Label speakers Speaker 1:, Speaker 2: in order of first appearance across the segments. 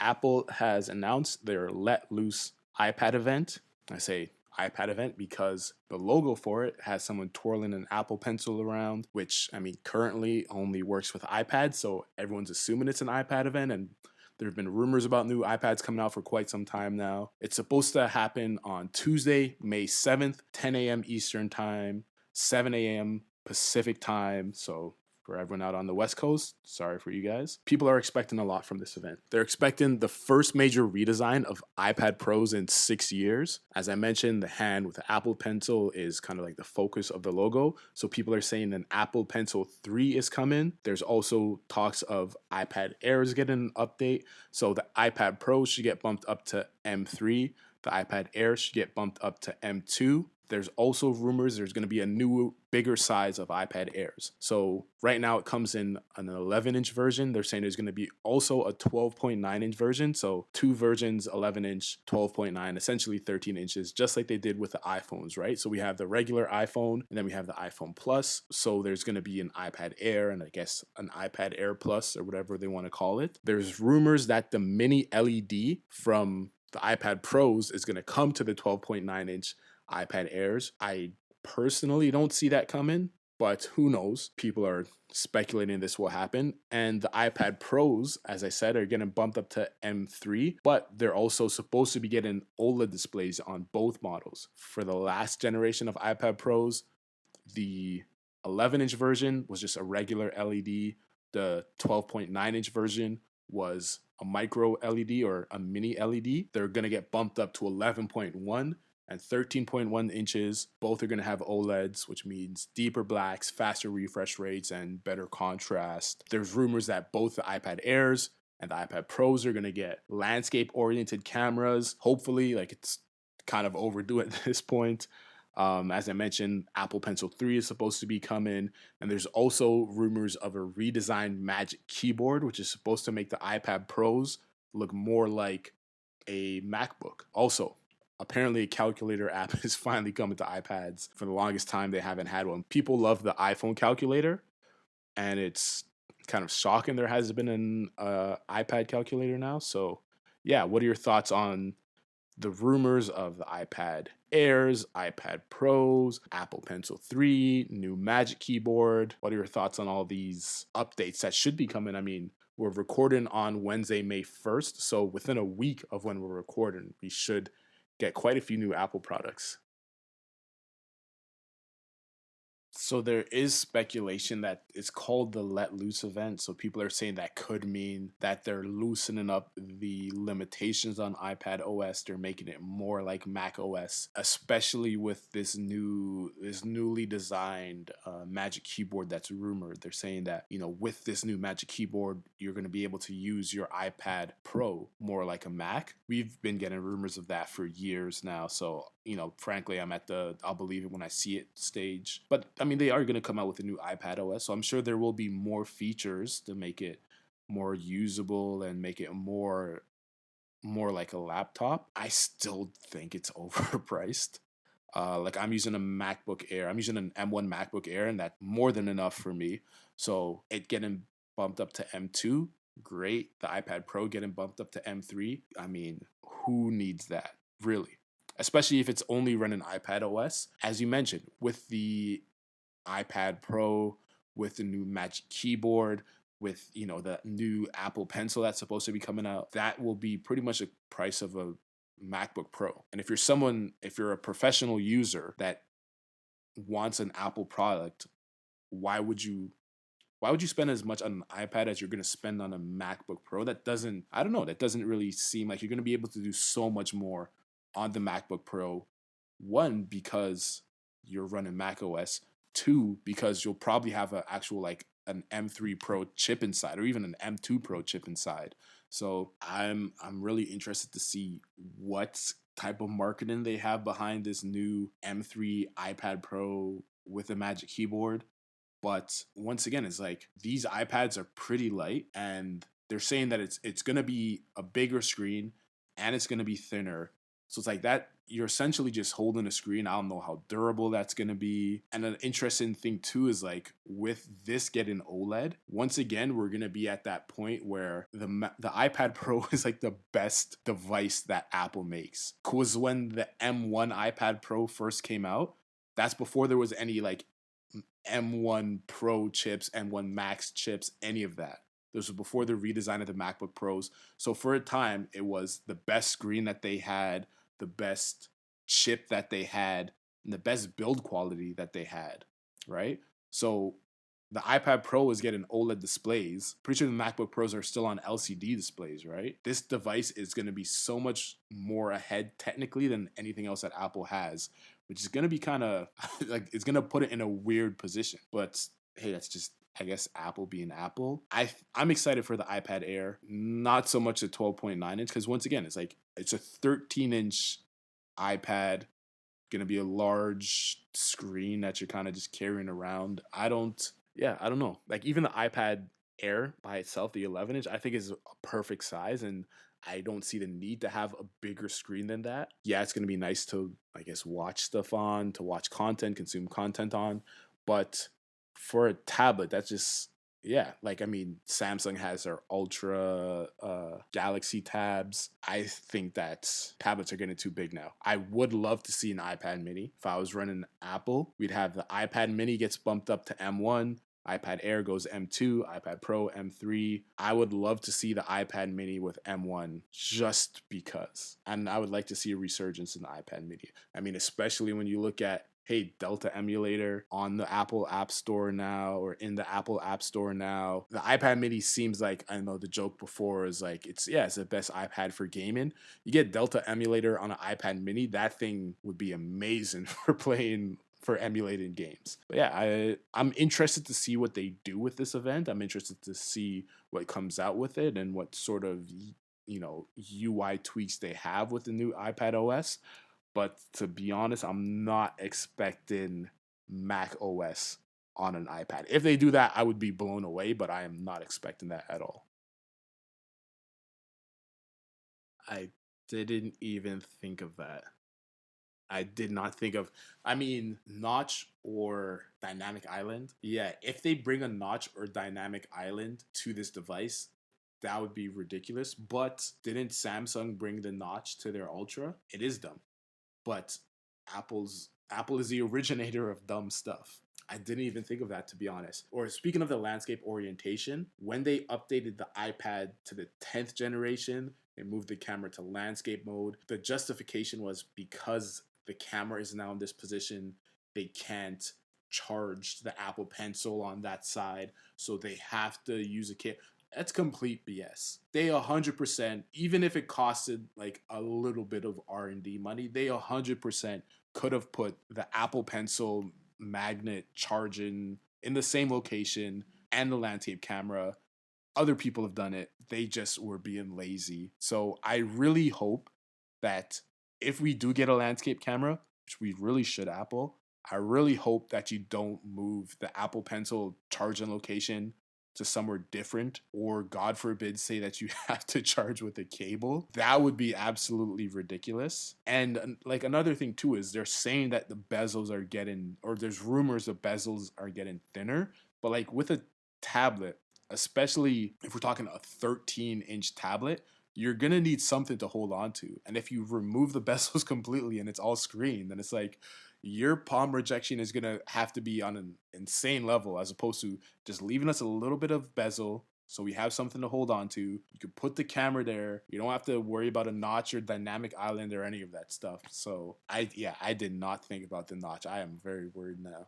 Speaker 1: Apple has announced their Let Loose iPad event. I say iPad event because the logo for it has someone twirling an Apple Pencil around, which, I mean, currently only works with iPads, so everyone's assuming it's an iPad event, and there have been rumors about new iPads coming out for quite some time now. It's supposed to happen on Tuesday, May 7th, 10 a.m. Eastern Time, 7 a.m. Pacific Time, so for everyone out on the West Coast, sorry for you guys. People are expecting a lot from this event. They're expecting the first major redesign of iPad Pros in 6 years. As I mentioned, the hand with the Apple Pencil is kind of like the focus of the logo. So people are saying an Apple Pencil 3 is coming. There's also talks of iPad Airs getting an update. So the iPad Pro should get bumped up to M3. The iPad Air should get bumped up to M2. There's also rumors there's going to be a new, bigger size of iPad Airs. So right now it comes in an 11-inch version. They're saying there's going to be also a 12.9-inch version. So two versions, 11-inch, 12.9, essentially 13 inches, just like they did with the iPhones, right? So we have the regular iPhone, and then we have the iPhone Plus. So there's going to be an iPad Air, and I guess an iPad Air Plus, or whatever they want to call it. There's rumors that the mini LED from the iPad Pros is going to come to the 12.9-inch iPad Airs. I personally don't see that coming, but who knows? People are speculating this will happen. And the iPad Pros, as I said, are getting bumped up to M3, but they're also supposed to be getting OLED displays on both models. For the last generation of iPad Pros, the 11-inch version was just a regular LED. The 12.9-inch version was a micro LED or a mini LED. They're going to get bumped up to 11.1 and 13.1 inches. Both are going to have OLEDs, which means deeper blacks, faster refresh rates, and better contrast. There's rumors that both the iPad Airs and the iPad Pros are going to get landscape-oriented cameras. Hopefully, like, it's kind of overdue at this point. As I mentioned, Apple Pencil 3 is supposed to be coming, and there's also rumors of a redesigned Magic Keyboard, which is supposed to make the iPad Pros look more like a MacBook. Also, apparently a calculator app is finally coming to iPads. For the longest time, they haven't had one. People love the iPhone calculator, and it's kind of shocking there hasn't been an iPad calculator now. So, yeah, what are your thoughts on the rumors of the iPad Airs, iPad Pros, Apple Pencil 3, new Magic Keyboard? What are your thoughts on all these updates that should be coming? I mean, we're recording on Wednesday, May 1st, so within a week of when we're recording, we should get quite a few new Apple products. So there is speculation that it's called the Let Loose event. So people are saying that could mean that they're loosening up the limitations on iPad OS. They're making it more like Mac OS, especially with this newly designed Magic Keyboard that's rumored. They're saying that, with this new Magic Keyboard, you're going to be able to use your iPad Pro more like a Mac. We've been getting rumors of that for years now. So, frankly, I'm at the I'll believe it when I see it stage. But I mean, they are going to come out with a new iPad OS, so I'm sure there will be more features to make it more usable and make it more like a laptop. I still think it's overpriced. Like, I'm using a MacBook Air. I'm using an M1 MacBook Air, and that's more than enough for me. So it getting bumped up to M2, great. The iPad Pro getting bumped up to M3. I mean, who needs that, really? Especially if it's only running iPad OS. As you mentioned, with the iPad Pro, with the new Magic Keyboard, with the new Apple Pencil that's supposed to be coming out, that will be pretty much the price of a MacBook Pro. And if you're a professional user that wants an Apple product, why would you spend as much on an iPad as you're going to spend on a MacBook Pro? That doesn't really seem like you're going to be able to do so much more on the MacBook Pro. One, because you're running Mac OS. Two, because you'll probably have an actual, like, an M3 Pro chip inside, or even an M2 Pro chip inside. So I'm really interested to see what type of marketing they have behind this new M3 iPad Pro with a Magic Keyboard. But once again, it's like, these iPads are pretty light, and they're saying that it's going to be a bigger screen and it's going to be thinner. So it's like that you're essentially just holding a screen. I don't know how durable that's going to be. And an interesting thing too is like with this getting OLED, once again we're going to be at that point where the iPad Pro is like the best device that Apple makes. Cuz when the M1 iPad Pro first came out, that's before there was any like M1 Pro chips, M1 Max chips, any of that. This was before the redesign of the MacBook Pros. So for a time, it was the best screen that they had, the best chip that they had, and the best build quality that they had, right? So the iPad Pro is getting OLED displays. Pretty sure the MacBook Pros are still on LCD displays, right? This device is going to be so much more ahead technically than anything else that Apple has, which is going to be kind of like it's going to put it in a weird position. But hey, that's just I guess Apple being Apple. I'm excited for the iPad Air, not so much the 12.9 inch because once again, it's like it's a 13-inch iPad, gonna be a large screen that you're kind of just carrying around. I don't know. Like even the iPad Air by itself, the 11-inch, I think is a perfect size, and I don't see the need to have a bigger screen than that. Yeah, it's gonna be nice to, I guess, watch stuff on, to watch content, consume content on, but for a tablet, that's just yeah, like I mean, Samsung has their Ultra Galaxy tabs. I think that tablets are getting too big now. I would love to see an iPad mini. If I was running Apple, we'd have the iPad mini gets bumped up to M1, iPad Air goes M2, iPad Pro M3. I would love to see the iPad mini with M1 just because. And I would like to see a resurgence in the iPad mini. I mean, especially when you look at hey, Delta emulator on the Apple App Store now or in the Apple App Store now. The iPad mini seems like, I know the joke before is like, it's the best iPad for gaming. You get Delta emulator on an iPad mini, that thing would be amazing for emulating games. But yeah, I'm interested to see what they do with this event. I'm interested to see what comes out with it and what sort of UI tweaks they have with the new iPad OS. But to be honest, I'm not expecting Mac OS on an iPad. If they do that, I would be blown away, but I am not expecting that at all. I didn't even think of that. I did not think of, I mean, Notch or Dynamic Island. Yeah, if they bring a Notch or Dynamic Island to this device, that would be ridiculous. But didn't Samsung bring the Notch to their Ultra? It is dumb. But Apple is the originator of dumb stuff. I didn't even think of that to be honest. Or speaking of the landscape orientation, when they updated the iPad to the 10th generation, they moved the camera to landscape mode. The justification was because the camera is now in this position, they can't charge the Apple Pencil on that side, so they have to use a kit. That's complete BS. They 100%, even if it costed like a little bit of R&D money, they 100% could have put the Apple Pencil magnet charging in the same location and the landscape camera. Other people have done it. They just were being lazy. So I really hope that if we do get a landscape camera, which we really should, Apple, I really hope that you don't move the Apple Pencil charging location to somewhere different, or God forbid, say that you have to charge with a cable. That would be absolutely ridiculous. And like another thing too is they're saying that the bezels are getting, or there's rumors the bezels are getting thinner. But like with a tablet, especially if we're talking a 13-inch tablet, you're gonna need something to hold on to. And if you remove the bezels completely and it's all screen, then it's like your palm rejection is gonna have to be on an insane level as opposed to just leaving us a little bit of bezel so we have something to hold on to. You could put the camera there. You don't have to worry about a notch or dynamic island or any of that stuff. So I did not think about the notch. I am very worried now.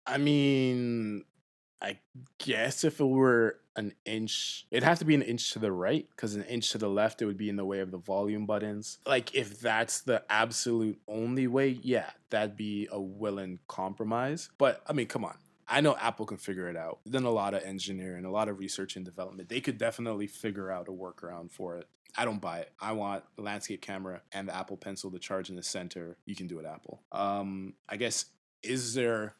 Speaker 1: I mean, I guess if it were an inch, it'd have to be an inch to the right because an inch to the left, it would be in the way of the volume buttons. Like, if that's the absolute only way, yeah, that'd be a willing compromise. But I mean, come on. I know Apple can figure it out. They've done a lot of engineering, a lot of research and development. They could definitely figure out a workaround for it. I don't buy it. I want the landscape camera and the Apple Pencil to charge in the center. You can do it, Apple. I guess, is there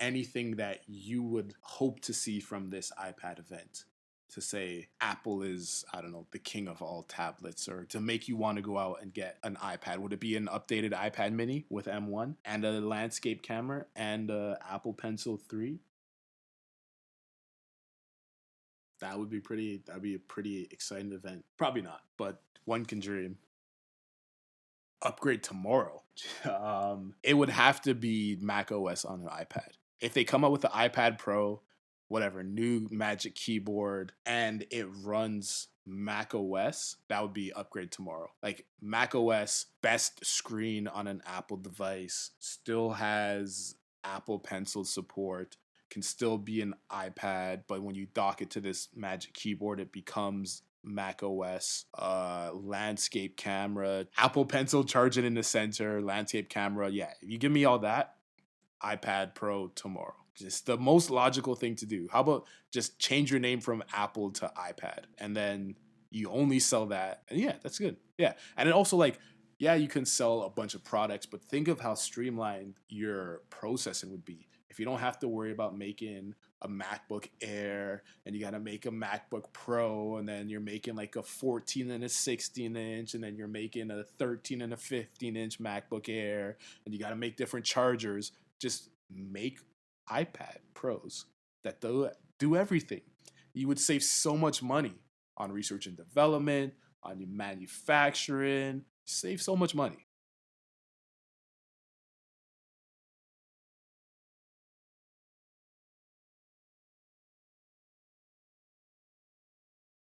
Speaker 1: anything that you would hope to see from this iPad event? to say Apple is, I don't know, the king of all tablets, or to make you want to go out and get an iPad? Would it be an updated iPad mini with M1 and a landscape camera and a Apple Pencil 3? That'd be a pretty exciting event. Probably not, but one can dream. Upgrade tomorrow. It would have to be Mac OS on an iPad. If they come up with the iPad Pro, whatever, new Magic Keyboard, and it runs Mac OS, that would be upgrade tomorrow. Like Mac OS, best screen on an Apple device, still has Apple Pencil support, can still be an iPad, but when you dock it to this Magic Keyboard, it becomes Mac OS, landscape camera, Apple Pencil charging in the center, landscape camera. Yeah, if you give me all that, iPad Pro tomorrow. Just the most logical thing to do. How about just change your name from Apple to iPad, and then you only sell that? And yeah, that's good. Yeah, and it also like, yeah, you can sell a bunch of products, but think of how streamlined your processing would be if you don't have to worry about making a MacBook Air, and you got to make a MacBook Pro, and then you're making like a 14 and a 16 inch, and then you're making a 13 and a 15-inch MacBook Air, and you got to make different chargers. Just make iPad Pros that do everything. You would save so much money on research and development, on your manufacturing. Save so much money.